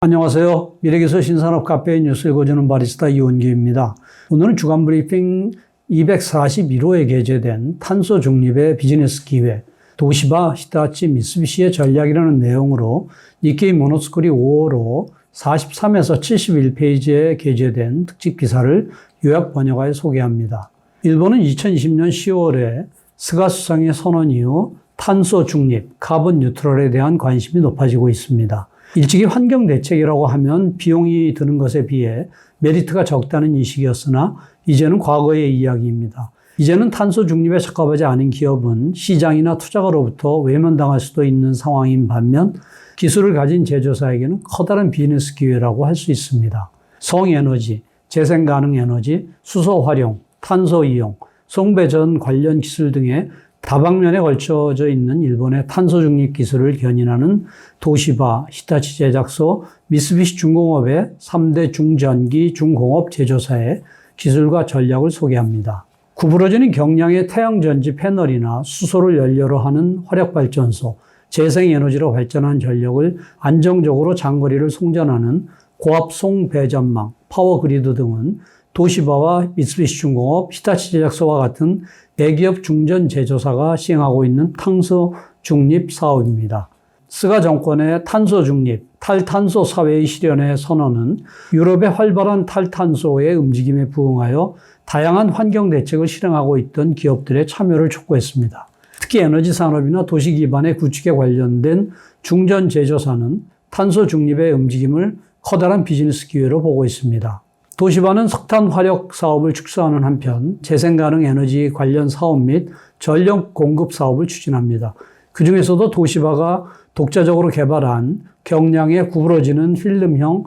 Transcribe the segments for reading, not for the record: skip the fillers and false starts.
안녕하세요. 미래기술 신산업 카페의 뉴스 읽어주는 바리스타 이원규입니다. 오늘은 주간 브리핑 241호에 게재된 탄소 중립의 비즈니스 기회, 도시바, 히타치, 미쓰비시의 전략이라는 내용으로 니케이 모노스쿨이 5호로 43에서 71페이지에 게재된 특집 기사를 요약 번역하여 소개합니다. 일본은 2020년 10월에 스가 수상의 선언 이후 탄소 중립, 카본 뉴트럴에 대한 관심이 높아지고 있습니다. 일찍이 환경 대책이라고 하면 비용이 드는 것에 비해 메리트가 적다는 인식이었으나 이제는 과거의 이야기입니다. 이제는 탄소 중립에 적합하지 않은 기업은 시장이나 투자가로부터 외면당할 수도 있는 상황인 반면 기술을 가진 제조사에게는 커다란 비즈니스 기회라고 할 수 있습니다. 성에너지, 재생가능에너지, 수소 활용, 탄소 이용, 송배전 관련 기술 등의 다방면에 걸쳐져 있는 일본의 탄소 중립 기술을 견인하는 도시바, 히타치 제작소, 미쓰비시 중공업의 3대 중전기, 중공업 제조사의 기술과 전략을 소개합니다. 구부러지는 경량의 태양전지 패널이나 수소를 연료로 하는 화력발전소, 재생에너지로 발전한 전력을 안정적으로 장거리를 송전하는 고압 송배전망, 파워그리드 등은 도시바와 미쓰비시 중공업, 히타치 제작소와 같은 대기업 중전 제조사가 시행하고 있는 탄소 중립 사업입니다. 스가 정권의 탄소 중립, 탈탄소 사회의 실현의 선언은 유럽의 활발한 탈탄소의 움직임에 부응하여 다양한 환경 대책을 실행하고 있던 기업들의 참여를 촉구했습니다. 특히 에너지 산업이나 도시 기반의 구축에 관련된 중전 제조사는 탄소 중립의 움직임을 커다란 비즈니스 기회로 보고 있습니다. 도시바는 석탄 화력 사업을 축소하는 한편 재생가능 에너지 관련 사업 및 전력 공급 사업을 추진합니다. 그 중에서도 도시바가 독자적으로 개발한 경량의 구부러지는 필름형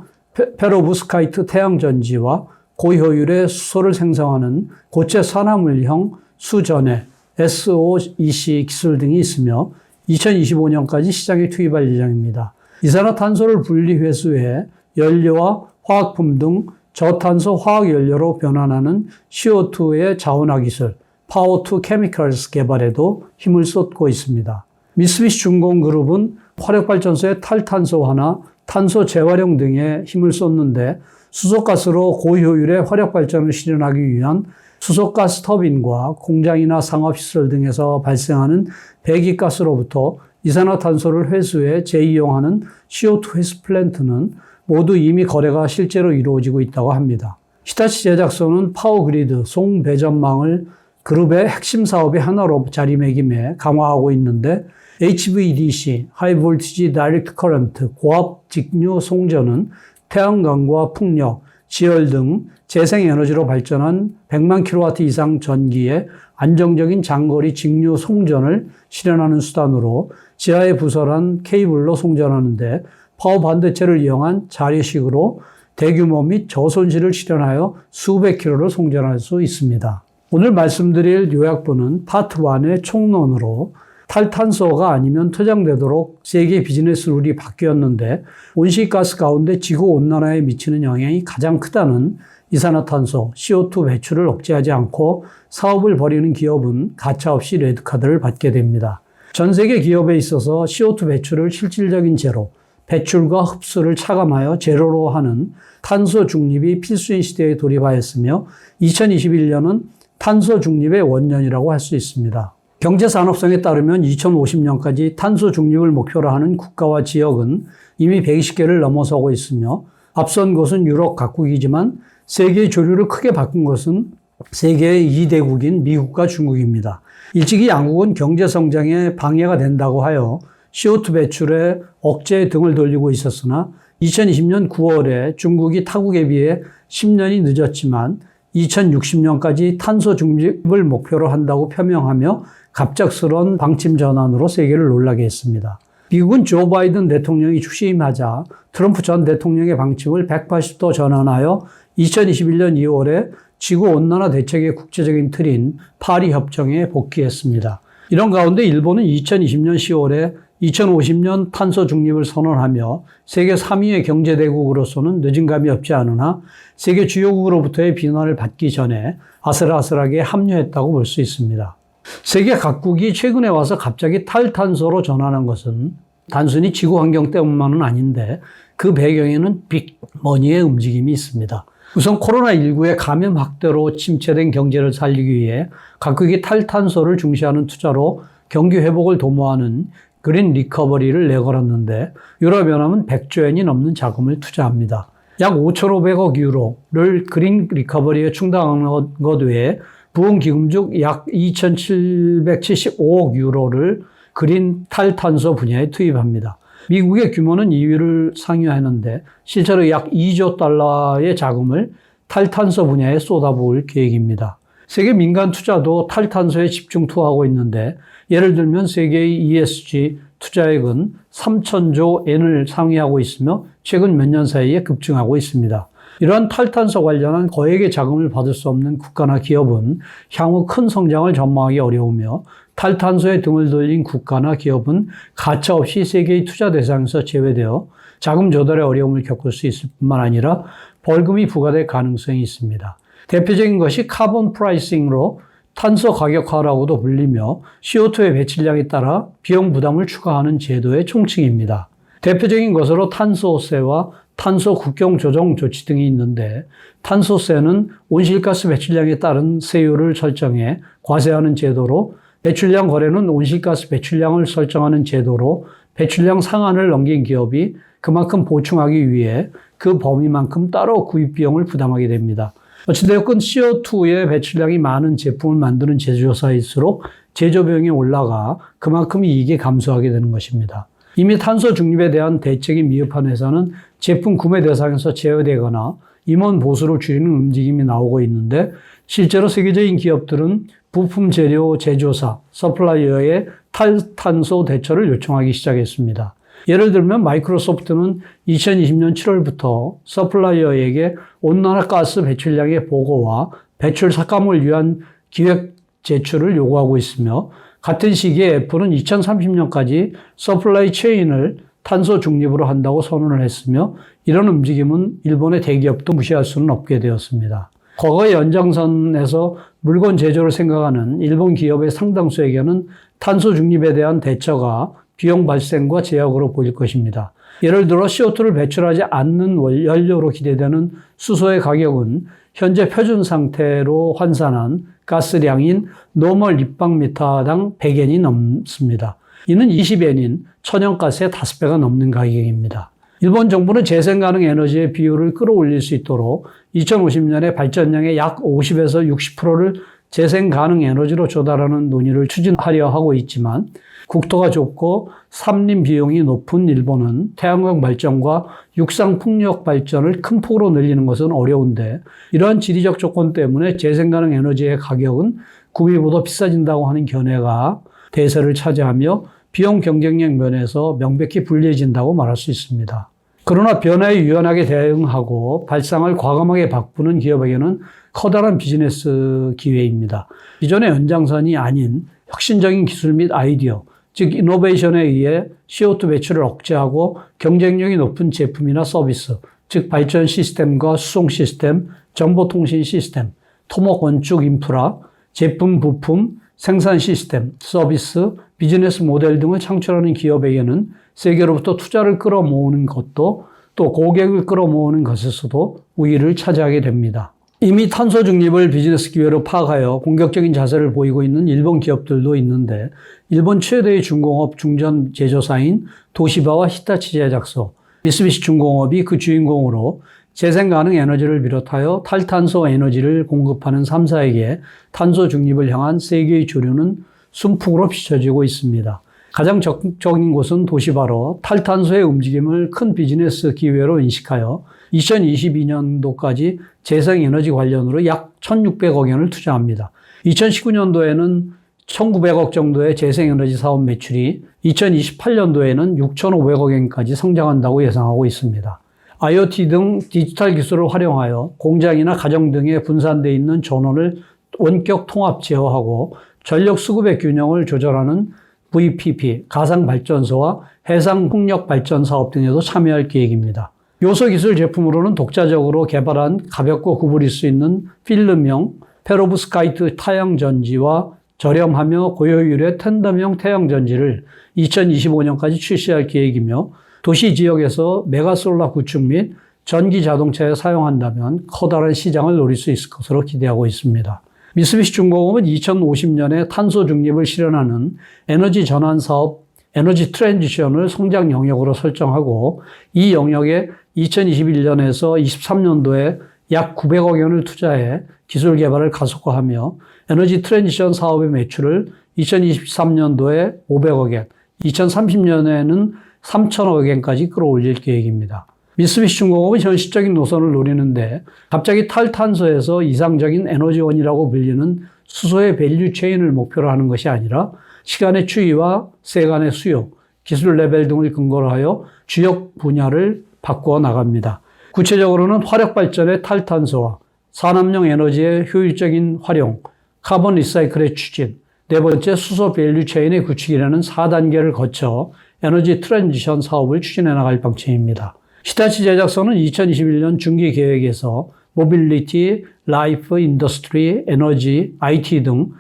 페로브스카이트 태양전지와 고효율의 수소를 생성하는 고체 산화물형 수전해 SOEC 기술 등이 있으며 2025년까지 시장에 투입할 예정입니다. 이산화탄소를 분리 회수해 연료와 화학품 등 저탄소 화학연료로 변환하는 CO2의 자원화 기술, Power-to-Chemicals 개발에도 힘을 쏟고 있습니다. 미쓰비시 중공그룹은 화력발전소의 탈탄소화나 탄소 재활용 등에 힘을 쏟는데 수소가스로 고효율의 화력발전을 실현하기 위한 수소가스 터빈과 공장이나 상업시설 등에서 발생하는 배기가스로부터 이산화탄소를 회수해 재이용하는 CO2 회수 플랜트는 모두 이미 거래가 실제로 이루어지고 있다고 합니다. 히타치 제작소는 파워그리드, 송배전망을 그룹의 핵심 사업의 하나로 자리매김해 강화하고 있는데 HVDC, 하이볼티지 다이렉트 커런트, 고압 직류 송전은 태양광과 풍력, 지열 등 재생에너지로 발전한 100만 킬로와트 이상 전기의 안정적인 장거리 직류 송전을 실현하는 수단으로 지하에 부설한 케이블로 송전하는데 파워 반도체를 이용한 자리식으로 대규모 및 저손실을 실현하여 수백 킬로를 송전할 수 있습니다. 오늘 말씀드릴 요약본은 파트 1의 총론으로 탈탄소가 아니면 퇴장되도록 세계 비즈니스 룰이 바뀌었는데 온실가스 가운데 지구온난화에 미치는 영향이 가장 크다는 이산화탄소, CO2 배출을 억제하지 않고 사업을 벌이는 기업은 가차없이 레드카드를 받게 됩니다. 전 세계 기업에 있어서 CO2 배출을 실질적인 제로, 배출과 흡수를 차감하여 제로로 하는 탄소 중립이 필수인 시대에 돌입하였으며 2021년은 탄소 중립의 원년이라고 할 수 있습니다. 경제산업성에 따르면 2050년까지 탄소 중립을 목표로 하는 국가와 지역은 이미 120개를 넘어서고 있으며 앞선 곳은 유럽 각국이지만 세계의 조류를 크게 바꾼 것은 세계의 2대국인 미국과 중국입니다. 일찍이 양국은 경제성장에 방해가 된다고 하여 CO2 배출에 억제 등을 돌리고 있었으나 2020년 9월에 중국이 타국에 비해 10년이 늦었지만 2060년까지 탄소 중립을 목표로 한다고 표명하며 갑작스러운 방침 전환으로 세계를 놀라게 했습니다. 미국은 조 바이든 대통령이 취임하자 트럼프 전 대통령의 방침을 180도 전환하여 2021년 2월에 지구온난화 대책의 국제적인 틀인 파리 협정에 복귀했습니다. 이런 가운데 일본은 2020년 10월에 2050년 탄소 중립을 선언하며 세계 3위의 경제대국으로서는 늦은 감이 없지 않으나 세계 주요국으로부터의 비난을 받기 전에 아슬아슬하게 합류했다고 볼 수 있습니다. 세계 각국이 최근에 와서 갑자기 탈탄소로 전환한 것은 단순히 지구 환경 때문만은 아닌데 그 배경에는 빅머니의 움직임이 있습니다. 우선 코로나19의 감염 확대로 침체된 경제를 살리기 위해 각국이 탈탄소를 중시하는 투자로 경기 회복을 도모하는 그린 리커버리를 내걸었는데 유럽연합은 100조 엔이 넘는 자금을 투자합니다. 약 5,500억 유로를 그린 리커버리에 충당한 것 외에 부흥기금 중 약 2,775억 유로를 그린 탈탄소 분야에 투입합니다. 미국의 규모는 2위를 상회하는데 실제로 약 2조 달러의 자금을 탈탄소 분야에 쏟아부을 계획입니다. 세계 민간 투자도 탈탄소에 집중 투하하고 있는데 예를 들면 세계의 ESG 투자액은 3,000조 엔을 상회하고 있으며 최근 몇 년 사이에 급증하고 있습니다. 이러한 탈탄소 관련한 거액의 자금을 받을 수 없는 국가나 기업은 향후 큰 성장을 전망하기 어려우며 탈탄소에 등을 돌린 국가나 기업은 가차없이 세계의 투자 대상에서 제외되어 자금 조달의 어려움을 겪을 수 있을 뿐만 아니라 벌금이 부과될 가능성이 있습니다. 대표적인 것이 카본 프라이싱으로 탄소 가격화라고도 불리며 CO2의 배출량에 따라 비용 부담을 추가하는 제도의 총칭입니다. 대표적인 것으로 탄소세와 탄소 국경 조정 조치 등이 있는데 탄소세는 온실가스 배출량에 따른 세율을 설정해 과세하는 제도로 배출량 거래는 온실가스 배출량을 설정하는 제도로 배출량 상한을 넘긴 기업이 그만큼 보충하기 위해 그 범위만큼 따로 구입 비용을 부담하게 됩니다. 어찌되었건 CO2의 배출량이 많은 제품을 만드는 제조사일수록 제조 비용이 올라가 그만큼 이익이 감소하게 되는 것입니다. 이미 탄소 중립에 대한 대책이 미흡한 회사는 제품 구매 대상에서 제외되거나 임원 보수를 줄이는 움직임이 나오고 있는데 실제로 세계적인 기업들은 부품 재료 제조사, 서플라이어의 탈탄소 대처를 요청하기 시작했습니다. 예를 들면 마이크로소프트는 2020년 7월부터 서플라이어에게 온난화가스 배출량의 보고와 배출 삭감을 위한 기획 제출을 요구하고 있으며 같은 시기에 애플은 2030년까지 서플라이 체인을 탄소 중립으로 한다고 선언을 했으며 이런 움직임은 일본의 대기업도 무시할 수는 없게 되었습니다. 과거의 연장선에서 물건 제조를 생각하는 일본 기업의 상당수에게는 탄소 중립에 대한 대처가 비용 발생과 제약으로 보일 것입니다. 예를 들어 CO2를 배출하지 않는 연료로 기대되는 수소의 가격은 현재 표준 상태로 환산한 가스량인 노멀立方미터당 100엔이 넘습니다. 이는 20엔인 천연가스의 5배가 넘는 가격입니다. 일본 정부는 재생 가능 에너지의 비율을 끌어올릴 수 있도록 2050년에 발전량의 약 50에서 60%를 재생 가능 에너지로 조달하는 논의를 추진하려 하고 있지만 국토가 좁고 산림 비용이 높은 일본은 태양광 발전과 육상 풍력 발전을 큰 폭으로 늘리는 것은 어려운데 이러한 지리적 조건 때문에 재생 가능 에너지의 가격은 구비보다 비싸진다고 하는 견해가 대세를 차지하며 비용 경쟁력 면에서 명백히 불리해진다고 말할 수 있습니다. 그러나 변화에 유연하게 대응하고 발상을 과감하게 바꾸는 기업에게는 커다란 비즈니스 기회입니다. 기존의 연장선이 아닌 혁신적인 기술 및 아이디어, 즉 이노베이션에 의해 CO2 배출을 억제하고 경쟁력이 높은 제품이나 서비스, 즉 발전 시스템과 수송 시스템, 정보통신 시스템, 토목 건축 인프라, 제품 부품, 생산 시스템, 서비스, 비즈니스 모델 등을 창출하는 기업에게는 세계로부터 투자를 끌어모으는 것도 또 고객을 끌어모으는 것에서도 우위를 차지하게 됩니다. 이미 탄소 중립을 비즈니스 기회로 파악하여 공격적인 자세를 보이고 있는 일본 기업들도 있는데 일본 최대의 중공업 중전 제조사인 도시바와 히타치 제작소, 미쓰비시 중공업이 그 주인공으로 재생 가능 에너지를 비롯하여 탈탄소 에너지를 공급하는 3사에게 탄소 중립을 향한 세계의 조류는 순풍으로 비춰지고 있습니다. 가장 적극적인 곳은 도시바로 탈탄소의 움직임을 큰 비즈니스 기회로 인식하여 2022년도까지 재생에너지 관련으로 약 1,600억 엔을 투자합니다. 2019년도에는 1,900억 정도의 재생에너지 사업 매출이 2028년도에는 6,500억 엔까지 성장한다고 예상하고 있습니다. IoT 등 디지털 기술을 활용하여 공장이나 가정 등에 분산되어 있는 전원을 원격 통합 제어하고 전력 수급의 균형을 조절하는 VPP, 가상발전소와 해상풍력발전 사업 등에도 참여할 계획입니다. 요소기술 제품으로는 독자적으로 개발한 가볍고 구부릴 수 있는 필름형 페로브스카이트 타양전지와 저렴하며 고효율의 텐덤형 태양전지를 2025년까지 출시할 계획이며 도시 지역에서 메가솔라 구축 및 전기 자동차에 사용한다면 커다란 시장을 노릴 수 있을 것으로 기대하고 있습니다. 미쓰비시 중공업은 2050년에 탄소 중립을 실현하는 에너지 전환 사업 에너지 트랜지션을 성장 영역으로 설정하고 이 영역에 2021년에서 23년도에 약 900억 원을 투자해 기술 개발을 가속화하며 에너지 트랜지션 사업의 매출을 2023년도에 500억 원, 2030년에는 3천억 원까지 끌어올릴 계획입니다. 미쓰비시 중공업은 현실적인 노선을 노리는데 갑자기 탈탄소에서 이상적인 에너지원이라고 불리는 수소의 밸류 체인을 목표로 하는 것이 아니라 시간의 추이와 세간의 수요, 기술 레벨 등을 근거로 하여 주력 분야를 바꾸어 나갑니다. 구체적으로는 화력 발전의 탈탄소화, 산업용 에너지의 효율적인 활용, 카본 리사이클의 추진, 네 번째 수소 밸류 체인의 구축이라는 4단계를 거쳐 에너지 트랜지션 사업을 추진해 나갈 방침입니다. 히타치 제작사는 2021년 중기 계획에서 모빌리티, 라이프, 인더스트리, 에너지, IT 등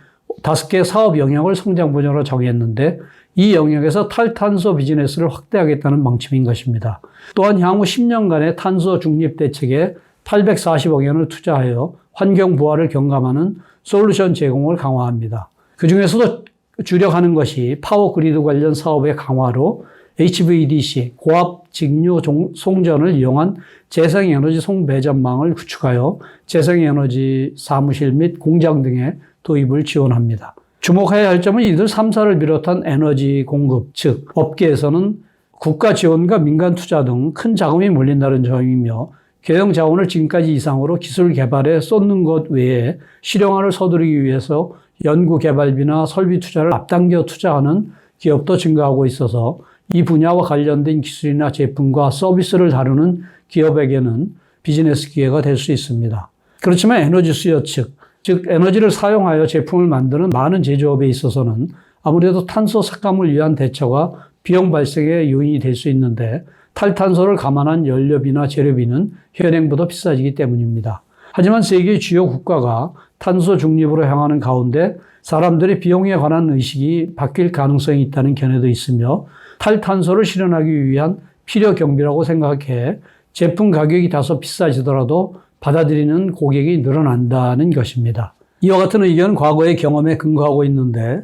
5개 사업 영역을 성장 분야로 정했는데 이 영역에서 탈탄소 비즈니스를 확대하겠다는 방침인 것입니다. 또한 향후 10년간의 탄소 중립 대책에 840억 원을 투자하여 환경 부활을 경감하는 솔루션 제공을 강화합니다. 그중에서도 주력하는 것이 파워 그리드 관련 사업의 강화로 HVDC, 고압 직류 송전을 이용한 재생에너지 송배전망을 구축하여 재생에너지 사무실 및 공장 등의 도입을 지원합니다. 주목해야 할 점은 이들 3사를 비롯한 에너지 공급, 즉 업계에서는 국가 지원과 민간 투자 등 큰 자금이 몰린다는 점이며 경영 자원을 지금까지 이상으로 기술 개발에 쏟는 것 외에 실용화를 서두르기 위해서 연구 개발비나 설비 투자를 앞당겨 투자하는 기업도 증가하고 있어서 이 분야와 관련된 기술이나 제품과 서비스를 다루는 기업에게는 비즈니스 기회가 될 수 있습니다. 그렇지만 에너지 수요 측, 즉 에너지를 사용하여 제품을 만드는 많은 제조업에 있어서는 아무래도 탄소 삭감을 위한 대처가 비용 발생의 요인이 될 수 있는데 탈탄소를 감안한 연료비나 재료비는 현행보다 비싸지기 때문입니다. 하지만 세계 주요 국가가 탄소 중립으로 향하는 가운데 사람들의 비용에 관한 의식이 바뀔 가능성이 있다는 견해도 있으며 탈탄소를 실현하기 위한 필요 경비라고 생각해 제품 가격이 다소 비싸지더라도 받아들이는 고객이 늘어난다는 것입니다. 이와 같은 의견은 과거의 경험에 근거하고 있는데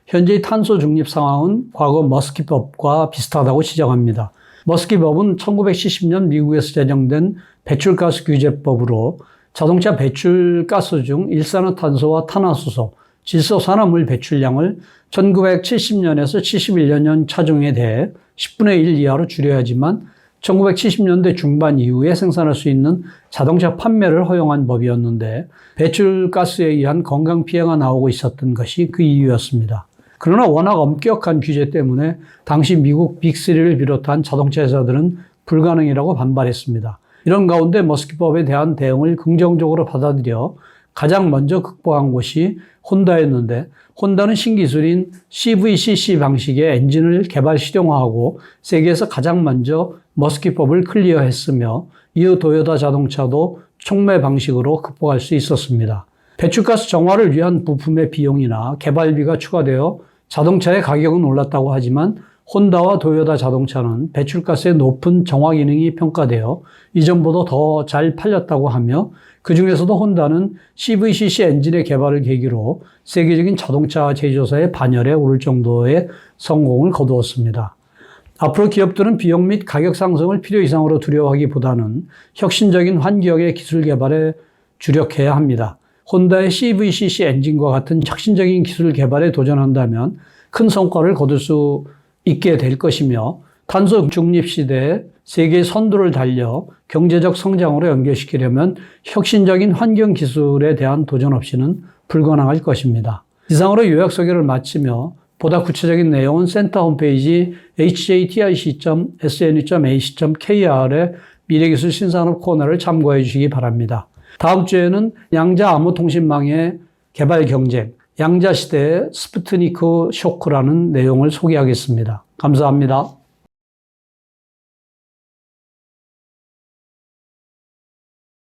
현재의 탄소 중립 상황은 과거 머스키법과 비슷하다고 지적합니다. 머스키법은 1970년 미국에서 제정된 배출가스 규제법으로 자동차 배출가스 중 일산화탄소와 탄화수소, 질소산화물 배출량을 1970년에서 71년 차종에 대해 10분의 1 이하로 줄여야 하지만 1970년대 중반 이후에 생산할 수 있는 자동차 판매를 허용한 법이었는데 배출가스에 의한 건강 피해가 나오고 있었던 것이 그 이유였습니다. 그러나 워낙 엄격한 규제 때문에 당시 미국 빅3를 비롯한 자동차 회사들은 불가능이라고 반발했습니다. 이런 가운데 머스키법에 대한 대응을 긍정적으로 받아들여 가장 먼저 극복한 곳이 혼다였는데 혼다는 신기술인 CVCC 방식의 엔진을 개발 실용화하고 세계에서 가장 먼저 머스키법을 클리어했으며 이후 도요타 자동차도 촉매 방식으로 극복할 수 있었습니다. 배출가스 정화를 위한 부품의 비용이나 개발비가 추가되어 자동차의 가격은 올랐다고 하지만 혼다와 도요타 자동차는 배출가스의 높은 정화 기능이 평가되어 이전보다 더 잘 팔렸다고 하며 그 중에서도 혼다는 CVCC 엔진의 개발을 계기로 세계적인 자동차 제조사의 반열에 오를 정도의 성공을 거두었습니다. 앞으로 기업들은 비용 및 가격 상승을 필요 이상으로 두려워하기보다는 혁신적인 환경의 기술 개발에 주력해야 합니다. 혼다의 CVCC 엔진과 같은 혁신적인 기술 개발에 도전한다면 큰 성과를 거둘 수 있게 될 것이며 탄소 중립 시대에 세계의 선두를 달려 경제적 성장으로 연결시키려면 혁신적인 환경 기술에 대한 도전 없이는 불가능할 것입니다. 이상으로 요약 소개를 마치며 보다 구체적인 내용은 센터 홈페이지 hjtic.sne.ac.kr의 미래기술 신산업 코너를 참고해 주시기 바랍니다. 다음 주에는 양자 암호통신망의 개발 경쟁, 양자 시대의 스푸트니크 쇼크라는 내용을 소개하겠습니다. 감사합니다.